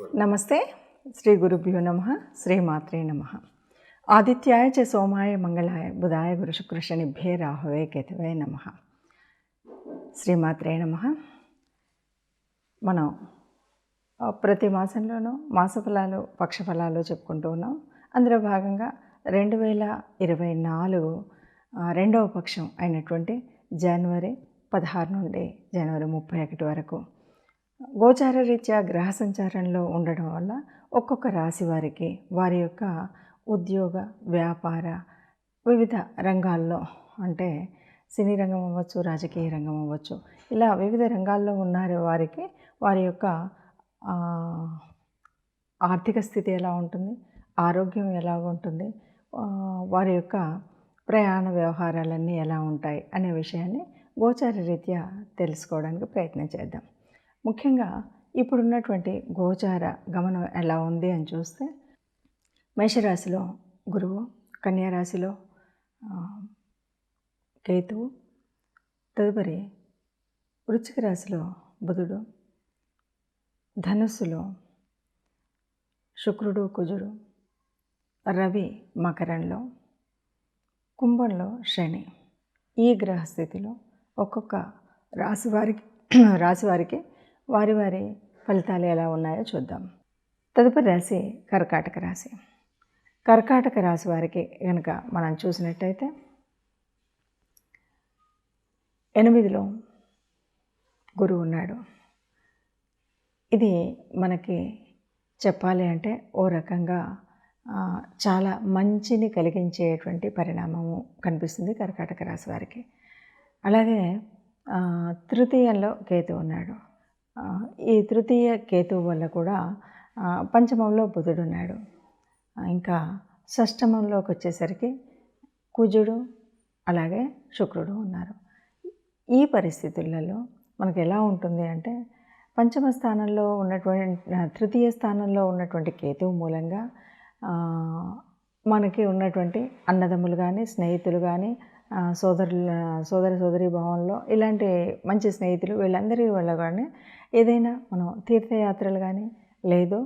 నమస్తే. శ్రీ గురుభ్యో నమః. శ్రీమాత్రే నమః. ఆదిత్యాయ చ సోమాయ మంగళాయ బుధాయ గురు శుక్ర శనిభ్యే రాహవే కేతవే నమః. శ్రీమాత్రే నమః. మనం ప్రతి మాసంలోనూ మాసఫలాలు పక్షఫలాలు చెప్పుకుంటూ ఉన్నాం. అందులో భాగంగా 2024 రెండవ పక్షం అయినటువంటి జనవరి 16 నుండి జనవరి 31 వరకు గోచార రీత్యా గ్రహ సంచారంలో ఉండడం వల్ల ఒక్కొక్క రాశి వారికి వారి యొక్క ఉద్యోగ వ్యాపార వివిధ రంగాల్లో, అంటే సినీ రంగం అవ్వచ్చు, రాజకీయ రంగం అవ్వచ్చు, ఇలా వివిధ రంగాల్లో ఉన్న వారికి వారి యొక్క ఆర్థిక స్థితి ఎలా ఉంటుంది, ఆరోగ్యం ఎలా ఉంటుంది, వారి యొక్క ప్రయాణ వ్యవహారాలన్నీ ఎలా ఉంటాయి అనే విషయాన్ని గోచార రీత్యా తెలుసుకోవడానికి ప్రయత్నం చేద్దాం. ముఖ్యంగా ఇప్పుడున్నటువంటి గోచార గమనం ఎలా ఉంది అని చూస్తే, మేషరాశిలో గురువు, కన్యారాశిలో కేతువు, తదుపరి వృశ్చిక రాశిలో బుధుడు, ధనుస్సులో శుక్రుడు కుజుడు, రవి మకరంలో, కుంభంలో శని. ఈ గ్రహస్థితిలో ఒక్కొక్క రాశివారికి వారి ఫలితాలు ఎలా ఉన్నాయో చూద్దాం. తదుపరి రాశి కర్కాటక రాశి. కర్కాటక రాశి వారికి కనుక మనం చూసినట్టయితే 8లో గురువు ఉన్నాడు. ఇది మనకి చెప్పాలి అంటే ఓ రకంగా చాలా మంచిని కలిగించేటువంటి పరిణామము కనిపిస్తుంది కర్కాటక రాశి వారికి. అలాగే తృతీయంలో కేతు ఉన్నాడు. ఈ తృతీయ కేతువు వల్ల కూడా పంచమంలో బుధుడు ఉన్నాడు. ఇంకా షష్టమంలోకి వచ్చేసరికి కుజుడు అలాగే శుక్రుడు ఉన్నారు. ఈ పరిస్థితులలో మనకు ఎలా ఉంటుంది అంటే, పంచమ స్థానంలో ఉన్నటువంటి తృతీయ స్థానంలో ఉన్నటువంటి కేతువు మూలంగా మనకి ఉన్నటువంటి అన్నదమ్ములు కానీ, స్నేహితులు కానీ, సోదరి భావంలో ఇలాంటి మంచి స్నేహితులు వీళ్ళందరి వల్ల కానీ ఏదైనా మనం తీర్థయాత్రలు కానీ, లేదు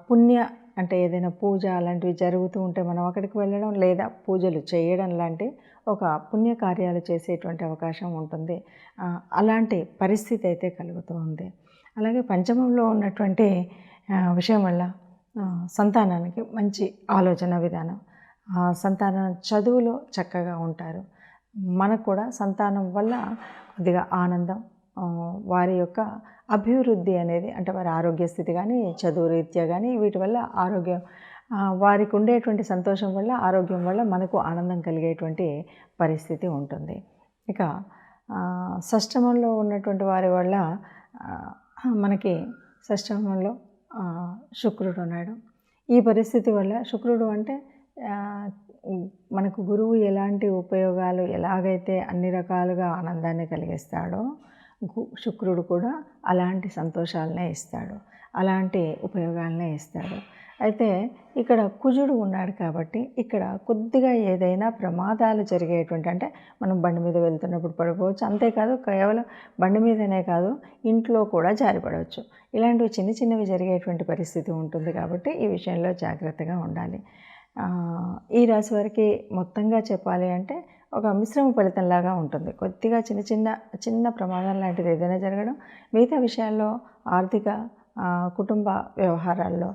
పుణ్య అంటే ఏదైనా పూజ అలాంటివి జరుగుతూ ఉంటే మనం అక్కడికి వెళ్ళడం, లేదా పూజలు చేయడం లాంటి ఒక పుణ్యకార్యాలు చేసేటువంటి అవకాశం ఉంటుంది. అలాంటి పరిస్థితి అయితే కలుగుతూ ఉంది. అలాగే పంచమంలో ఉన్నటువంటి విషయం వల్ల సంతానానికి మంచి ఆలోచన విధానం, సంతానం చదువులో చక్కగా ఉంటారు. మనకు కూడా సంతానం వల్ల కొద్దిగా ఆనందం, వారి యొక్క అభివృద్ధి అనేది, అంటే వారి ఆరోగ్య స్థితి కానీ, చదువు రీత్యా కానీ, వీటి వల్ల ఆరోగ్యం, వారికి ఉండేటువంటి సంతోషం వల్ల, ఆరోగ్యం వల్ల మనకు ఆనందం కలిగేటువంటి పరిస్థితి ఉంటుంది. ఇక షష్టమంలో ఉన్నటువంటి వారి వల్ల మనకి షష్టమంలో శుక్రుడు ఉన్నాడు. ఈ పరిస్థితి వల్ల శుక్రుడు అంటే మనకు గురువు ఎలాంటి ఉపయోగాలు, ఎలాగైతే అన్ని రకాలుగా ఆనందాన్ని కలిగిస్తాడో శుక్రుడు కూడా అలాంటి సంతోషాలనే ఇస్తాడు, అలాంటి ఉపయోగాలనే ఇస్తాడు. అయితే ఇక్కడ కుజుడు ఉన్నాడు కాబట్టి ఇక్కడ కొద్దిగా ఏదైనా ప్రమాదాలు జరిగేటువంటి, అంటే మనం బండి మీద వెళ్తున్నప్పుడు పడిపోవచ్చు, అంతేకాదు కేవలం బండి మీదనే కాదు ఇంట్లో కూడా జారిపడవచ్చు. ఇలాంటివి చిన్నవి జరిగేటువంటి పరిస్థితి ఉంటుంది కాబట్టి ఈ విషయంలో జాగ్రత్తగా ఉండాలి. ఈ రాశి వారికి మొత్తంగా చెప్పాలి అంటే ఒక మిశ్రమ ఫలితంలాగా ఉంటుంది. కొద్దిగా చిన్న ప్రమాదం లాంటిది ఏదైనా జరగడం, మిగతా విషయాల్లో ఆర్థిక, కుటుంబ వ్యవహారాల్లో,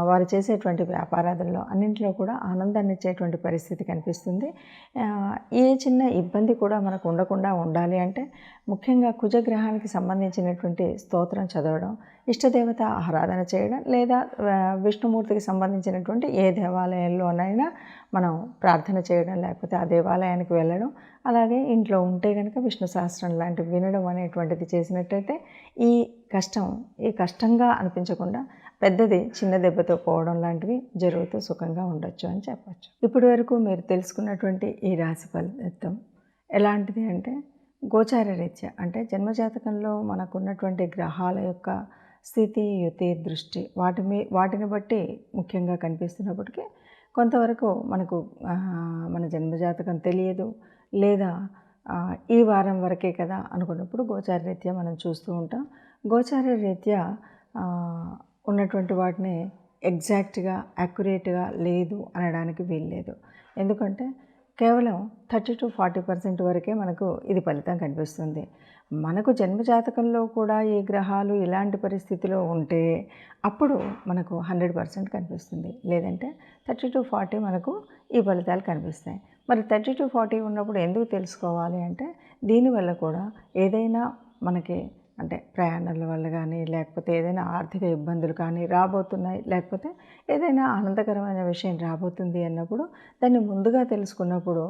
వారు చేసేటువంటి వ్యాపారాదుల్లో అన్నింటిలో కూడా ఆనందాన్ని ఇచ్చేటువంటి పరిస్థితి కనిపిస్తుంది. ఏ చిన్న ఇబ్బంది కూడా మనకు ఉండకుండా ఉండాలి అంటే ముఖ్యంగా కుజగ్రహానికి సంబంధించినటువంటి స్తోత్రం చదవడం, ఇష్టదేవత ఆరాధన చేయడం, లేదా విష్ణుమూర్తికి సంబంధించినటువంటి ఏ దేవాలయంలోనైనా మనం ప్రార్థన చేయడం, లేకపోతే ఆ దేవాలయానికి వెళ్ళడం, అలాగే ఇంట్లో ఉంటే కనుక విష్ణు సహస్రం లాంటివి వినడం అనేటువంటిది చేసినట్టయితే ఈ కష్టంగా అనిపించకుండా పెద్దది చిన్న దెబ్బతో పోవడం లాంటివి జరుగుతూ సుఖంగా ఉండొచ్చు అని చెప్పచ్చు. ఇప్పటి వరకు మీరు తెలుసుకున్నటువంటి ఈ రాశి ఫలితం ఎలాంటిది అంటే, గోచార రీత్యా అంటే జన్మజాతకంలో మనకున్నటువంటి గ్రహాల యొక్క స్థితి, యుతి, దృష్టి వాటిని బట్టి ముఖ్యంగా కనిపిస్తున్నప్పటికీ కొంతవరకు మనకు మన జన్మజాతకం తెలియదు, లేదా ఈ వారం వరకే కదా అనుకున్నప్పుడు గోచార రీత్యా మనం చూస్తూ ఉంటాం. గోచార రీత్యా ఉన్నటువంటి వాటిని ఎగ్జాక్ట్గా యాక్యురేట్గా లేదు అనడానికి వీల్లేదు. ఎందుకంటే కేవలం 30-40% వరకే మనకు ఇది ఫలితం కనిపిస్తుంది. మనకు జన్మజాతకంలో కూడా ఈ గ్రహాలు ఇలాంటి పరిస్థితిలో ఉంటే అప్పుడు మనకు 100% కనిపిస్తుంది. లేదంటే 30-40 మనకు ఈ ఫలితాలు కనిపిస్తాయి. మరి 30-40 ఉన్నప్పుడు ఎందుకు తెలుసుకోవాలి అంటే దీనివల్ల కూడా ఏదైనా మనకి అంటే ప్రయాణాల వల్ల కానీ, లేకపోతే ఏదైనా ఆర్థిక ఇబ్బందులు కానీ రాబోతున్నాయి, లేకపోతే ఏదైనా ఆనందకరమైన విషయం రాబోతుంది అన్నప్పుడు దాన్ని ముందుగా తెలుసుకున్నప్పుడు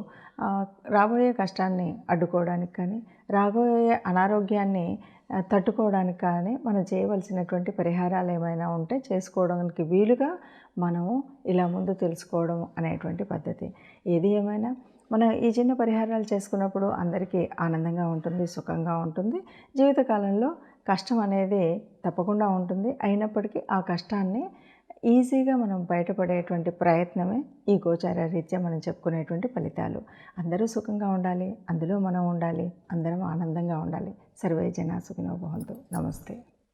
రాబోయే కష్టాన్ని అడ్డుకోవడానికి కానీ, రాబోయే అనారోగ్యాన్ని తట్టుకోవడానికి కానీ మనం చేయవలసినటువంటి పరిహారాలు ఏమైనా ఉంటే చేసుకోవడానికి వీలుగా మనము ఇలా ముందు తెలుసుకోవడం అనేటువంటి పద్ధతి. ఏది ఏమైనా మనం ఈ చిన్న పరిహారాలు చేసుకున్నప్పుడు అందరికీ ఆనందంగా ఉంటుంది, సుఖంగా ఉంటుంది. జీవితకాలంలో కష్టం అనేది తప్పకుండా ఉంటుంది. అయినప్పటికీ ఆ కష్టాన్ని ఈజీగా మనం బయటపడేటువంటి ప్రయత్నమే ఈ గోచార రీత్యా మనం చెప్పుకునేటువంటి ఫలితాలు. అందరూ సుఖంగా ఉండాలి, అందులో మనం ఉండాలి, అందరం ఆనందంగా ఉండాలి. సర్వే జనా సుఖినో భవంతు. నమస్తే.